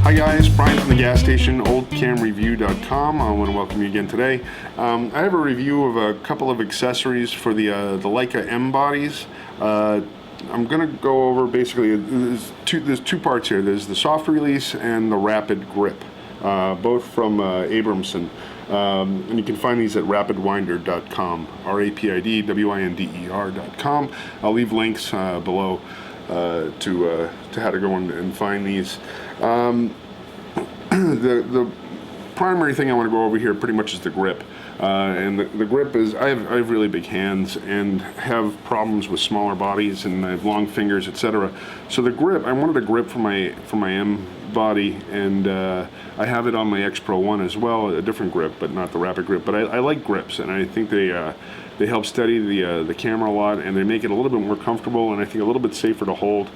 Hi guys, Brian from the gas station, oldcamreview.com. I want to welcome you again today. I have a review of a couple of accessories for the Leica M bodies. I'm going to go over basically, there's two parts here. There's the soft release and the rapid grip, both from Abramson. And you can find these at rapidwinder.com, rapidwinder.com. I'll leave links below to how to go and find these. The primary thing I want to go over here pretty much is the grip. And the grip is, I have really big hands and have problems with smaller bodies, and I have long fingers, etc. So the grip, I wanted a grip for my M body, and I have it on my X Pro 1 as well, a different grip, but not the rapid grip. But I like grips, and I think they help steady the camera a lot, and they make it a little bit more comfortable, and I think a little bit safer to hold.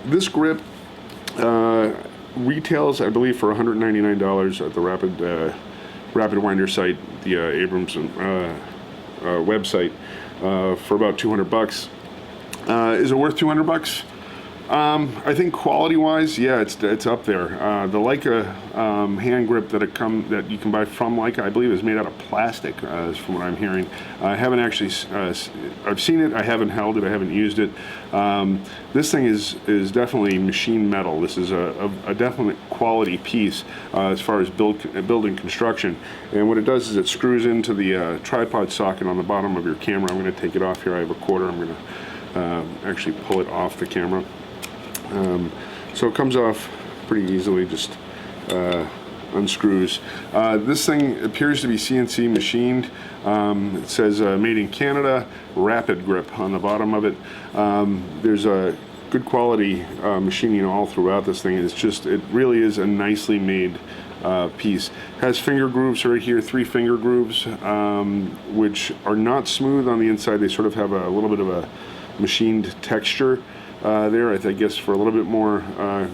This grip retails, I believe, for $199 at the Rapid Winder site, the Abramson website, for about 200 bucks. Is it worth 200 bucks? I think quality-wise, yeah, it's up there. The Leica hand grip that you can buy from Leica, I believe, is made out of plastic, from what I'm hearing. I haven't actually, I've seen it, I haven't held it, I haven't used it. This thing is definitely machine metal. This is a definite quality piece as far as building construction. And what it does is it screws into the tripod socket on the bottom of your camera. I'm going to take it off here. I have a quarter. I'm going to actually pull it off the camera. So it comes off pretty easily, just unscrews. This thing appears to be CNC machined. It says made in Canada, rapid grip on the bottom of it. There's a good quality machining all throughout this thing. It really is a nicely made piece. Has finger grooves right here, 3 finger grooves, which are not smooth on the inside. They sort of have a little bit of a machined texture there, I guess, for a little bit more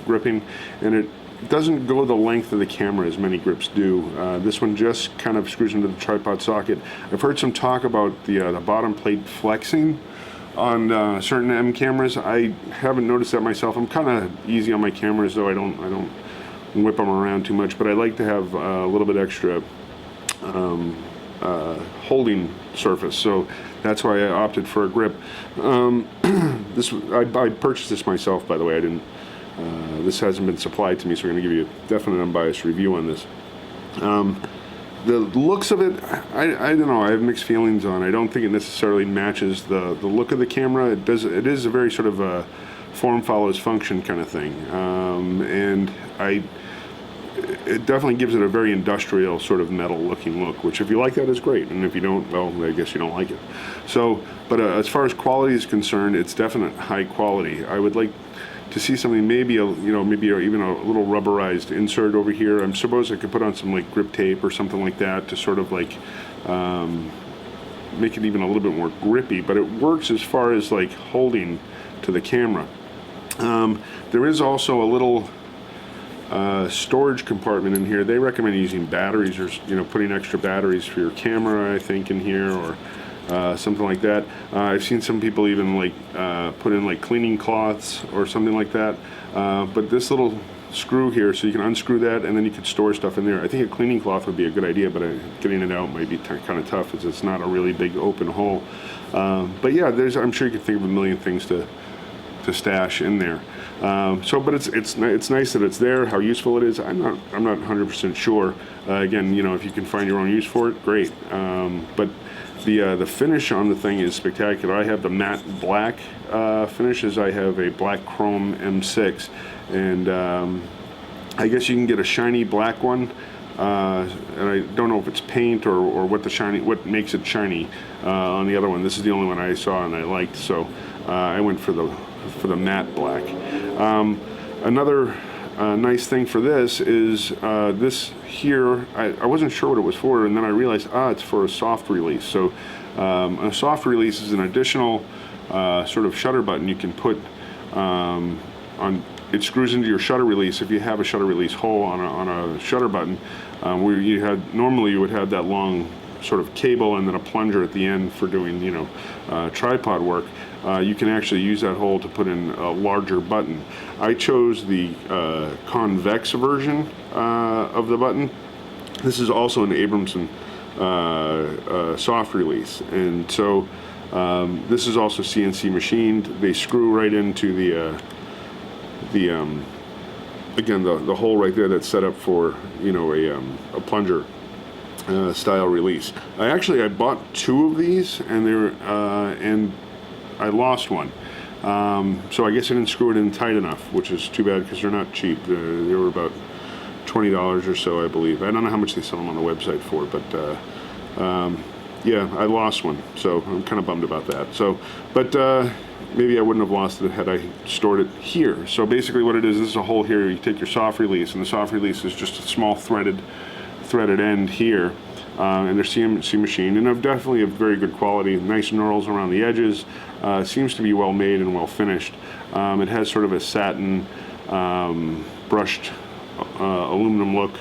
gripping, and it doesn't go the length of the camera as many grips do. This one just kind of screws into the tripod socket. I've heard some talk about the bottom plate flexing on certain M cameras. I haven't noticed that myself. I'm kind of easy on my cameras, though. I don't whip them around too much, but I like to have a little bit extra holding surface, so that's why I opted for a grip. I purchased this myself, by the way. I didn't. This hasn't been supplied to me, so we're going to give you a definite unbiased review on this. The looks of it, I don't know. I have mixed feelings on. I don't think it necessarily matches the look of the camera. It is a very sort of a form follows function kind of thing, and it definitely gives it a very industrial sort of metal looking look, which if you like that is great, and if you don't, well, I guess you don't like it. So, but as far as quality is concerned, it's definite high quality. I would like to see something, maybe even a little rubberized insert over here. I suppose I could put on some like grip tape or something like that to sort of like make it even a little bit more grippy, but it works as far as like holding to the camera. There is also a little storage compartment in here. They recommend using batteries, or putting extra batteries for your camera, I think, in here, or something like that. I've seen some people even like put in like cleaning cloths or something like that. But this little screw here, so you can unscrew that, and then you could store stuff in there. I think a cleaning cloth would be a good idea, but getting it out might be kind of tough, as it's not a really big open hole. But yeah, I'm sure you could think of a million things to stash in there. But it's nice that it's there. How useful it is, I'm not 100% sure. Again, if you can find your own use for it, great. But the finish on the thing is spectacular. I have the matte black finishes. I have a black chrome M6, and I guess you can get a shiny black one. And I don't know if it's paint or what makes it shiny on the other one. This is the only one I saw and I liked, so I went for the matte black. Another nice thing for this is this here. I wasn't sure what it was for, and then I realized it's for a soft release. So a soft release is an additional sort of shutter button you can put on. It screws into your shutter release if you have a shutter release hole on a shutter button, where normally you would have that long sort of cable and then a plunger at the end for doing, you know, tripod work, you can actually use that hole to put in a larger button. I chose the convex version of the button. This is also an Abramson soft release, and so this is also CNC machined. They screw right into again, the hole right there that's set up for, you know, a plunger style release. I bought 2 of these, and and I lost one. So I guess I didn't screw it in tight enough, which is too bad because they're not cheap. They were about $20 or so, I believe. I don't know how much they sell them on the website for, but yeah, I lost one, so I'm kind of bummed about that. So, but maybe I wouldn't have lost it had I stored it here. So basically what it is, this is a hole here. You take your soft release, and the soft release is just a small threaded end here, and they're CNC machined, and of definitely of very good quality. Nice knurls around the edges. Seems to be well made and well finished. It has sort of a satin brushed aluminum look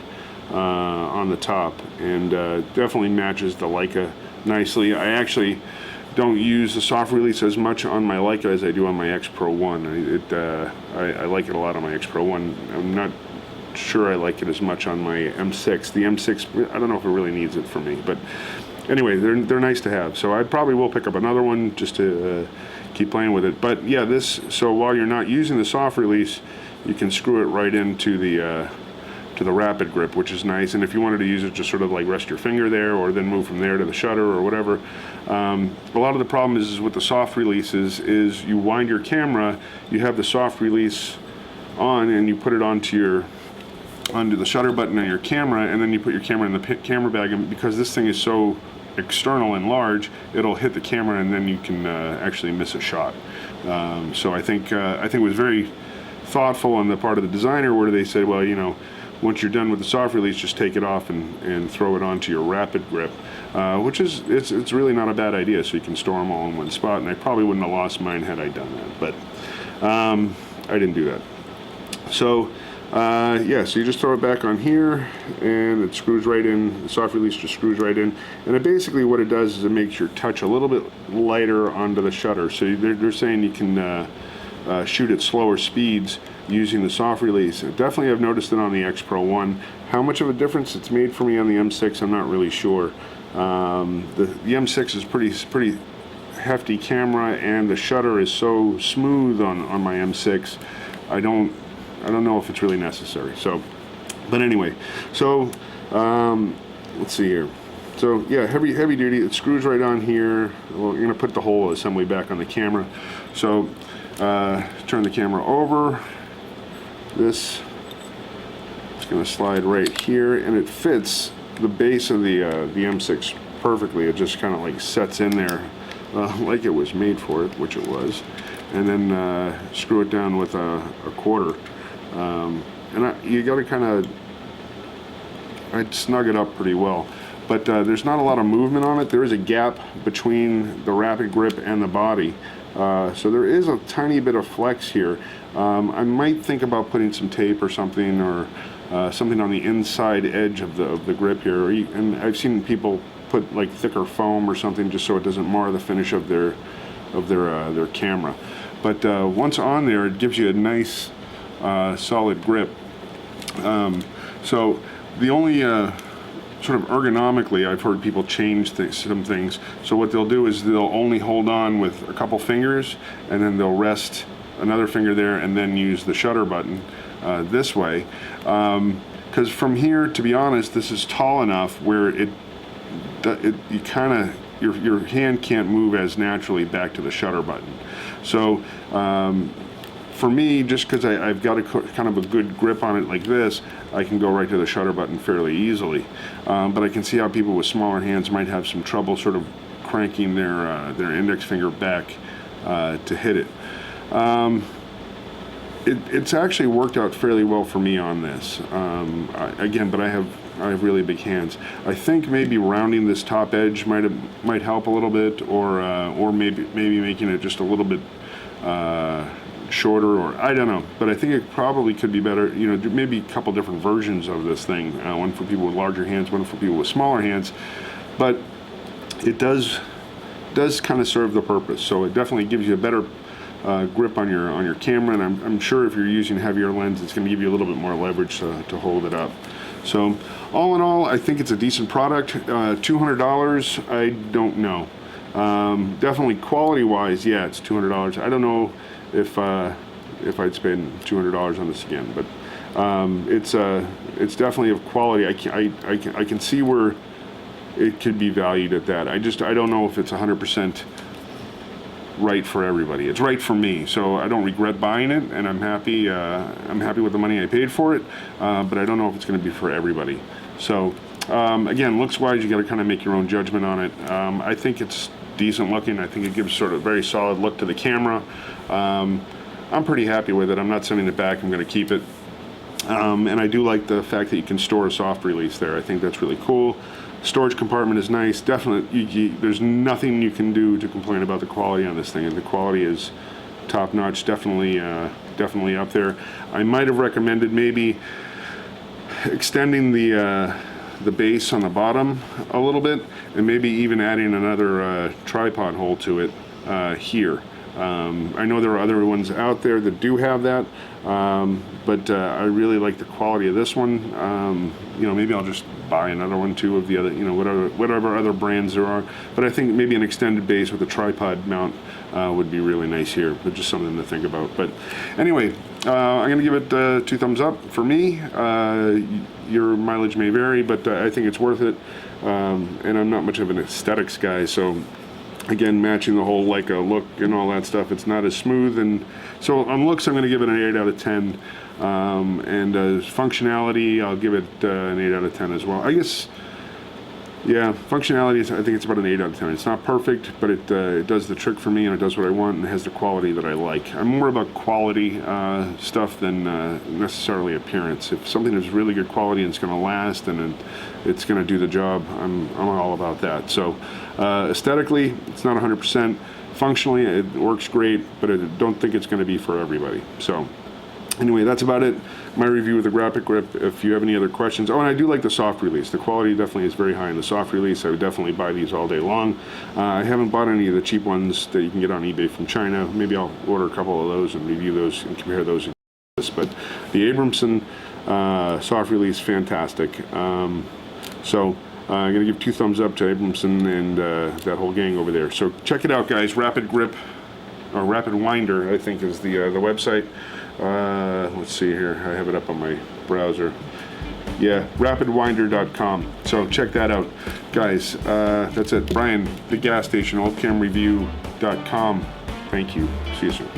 on the top, and definitely matches the Leica nicely. I actually don't use the soft release as much on my Leica as I do on my X Pro 1. I like it a lot on my X Pro 1. I'm not sure I like it as much on my M6. The M6, I don't know if it really needs it for me, but anyway, they're nice to have. So I probably will pick up another one just to keep playing with it. But yeah, so while you're not using the soft release, you can screw it right into the Rapidgrip, which is nice. And if you wanted to use it, just sort of like rest your finger there, or then move from there to the shutter or whatever. A lot of the problem is with the soft releases is you wind your camera, you have the soft release on, and you put it onto the shutter button on your camera, and then you put your camera in the camera bag, and because this thing is so external and large, it'll hit the camera, and then you can actually miss a shot. So I think it was very thoughtful on the part of the designer, where they said, well, you know, once you're done with the soft release, just take it off and throw it onto your Rapidgrip, which is it's really not a bad idea. So you can store them all in one spot, and I probably wouldn't have lost mine had I done that, but I didn't do that. So yeah, so you just throw it back on here, and it screws right in. The soft release just screws right in, and basically what it does is it makes your touch a little bit lighter onto the shutter. So they're saying you can shoot at slower speeds using the soft release. Definitely I've noticed it on the X Pro 1. How much of a difference it's made for me on the M6, I'm not really sure. The M6 is pretty hefty camera, and the shutter is so smooth on my M6. I don't know if it's really necessary. So, but anyway, so let's see here. So yeah, heavy duty. It screws right on here. Well, you're gonna put the whole assembly back on the camera. So turn the camera over. This is going to slide right here, and it fits the base of the M6 perfectly. It just kind of like sets in there like it was made for it, which it was, and then screw it down with a quarter. You got to kind of, I'd snug it up pretty well, but there's not a lot of movement on it. There is a gap between the Rapidgrip and the body. So there is a tiny bit of flex here. I might think about putting some tape or something, or something on the inside edge of the grip here. And I've seen people put like thicker foam or something, just so it doesn't mar the finish of their camera. But once on there, it gives you a nice solid grip. So the only sort of ergonomically, I've heard people change some things. So what they'll do is they'll only hold on with a couple fingers, and then they'll rest another finger there, and then use the shutter button this way. Because from here, to be honest, this is tall enough where you kind of, your hand can't move as naturally back to the shutter button. So for me, just because I've got kind of a good grip on it like this, I can go right to the shutter button fairly easily. But I can see how people with smaller hands might have some trouble sort of cranking their index finger back to hit it. It's actually worked out fairly well for me on this. Again, but I have really big hands. I think maybe rounding this top edge might help a little bit, or maybe making it just a little bit shorter, or I don't know. But I think it probably could be better. You know, maybe a couple different versions of this thing. One for people with larger hands, one for people with smaller hands. But it does kind of serve the purpose. So it definitely gives you a better grip on your camera, and I'm sure if you're using heavier lens, it's going to give you a little bit more leverage to hold it up. So all in all, I think it's a decent product. $200, I don't know. Definitely quality-wise, yeah, it's $200. I don't know if I'd spend $200 on this again, but it's definitely of quality. I can see where it could be valued at that. I don't know if it's 100% right for everybody. It's right for me, so I don't regret buying it, and I'm happy with the money I paid for it, but I don't know if it's going to be for everybody. So again, looks-wise, you got to kind of make your own judgment on it. I think it's decent looking. I think it gives sort of a very solid look to the camera. I'm pretty happy with it. I'm not sending it back. I'm going to keep it. And I do like the fact that you can store a soft release there. I think that's really cool. Storage compartment is nice. Definitely, there's nothing you can do to complain about the quality on this thing, and the quality is top notch. Definitely up there. I might have recommended maybe extending the base on the bottom a little bit, and maybe even adding another tripod hole to it here. I know there are other ones out there that do have that, but I really like the quality of this one. You know, maybe I'll just buy another one too of the other, you know, whatever other brands there are. But I think maybe an extended base with a tripod mount would be really nice here, but just something to think about. But anyway, I'm going to give it 2 thumbs up for me. Your mileage may vary, but I think it's worth it. And I'm not much of an aesthetics guy, so again, matching the whole Leica look and all that stuff, it's not as smooth. And so on looks, I'm going to give it an 8 out of 10. And functionality, I'll give it an 8 out of 10 as well. I guess, yeah, functionality, I think it's about an 8 out of 10. It's not perfect, but it does the trick for me, and it does what I want, and it has the quality that I like. I'm more about quality stuff than necessarily appearance. If something is really good quality and it's going to last and it's going to do the job, I'm all about that. So aesthetically, it's not 100%. Functionally, it works great, but I don't think it's going to be for everybody. So anyway, that's about it. My review of the Rapidgrip. If you have any other questions, oh, and I do like the soft release. The quality definitely is very high in the soft release. I would definitely buy these all day long. I haven't bought any of the cheap ones that you can get on eBay from China. Maybe I'll order a couple of those and review those and compare those. But the Abramson soft release, fantastic. So I'm going to give 2 thumbs up to Abramson and that whole gang over there. So check it out, guys. Rapidgrip, or Rapid Winder, I think is the website. Let's see here. I have it up on my browser. Yeah, rapidwinder.com. So check that out, guys. That's it. Brian, the gas station, oldcamreview.com. Thank you. See you soon.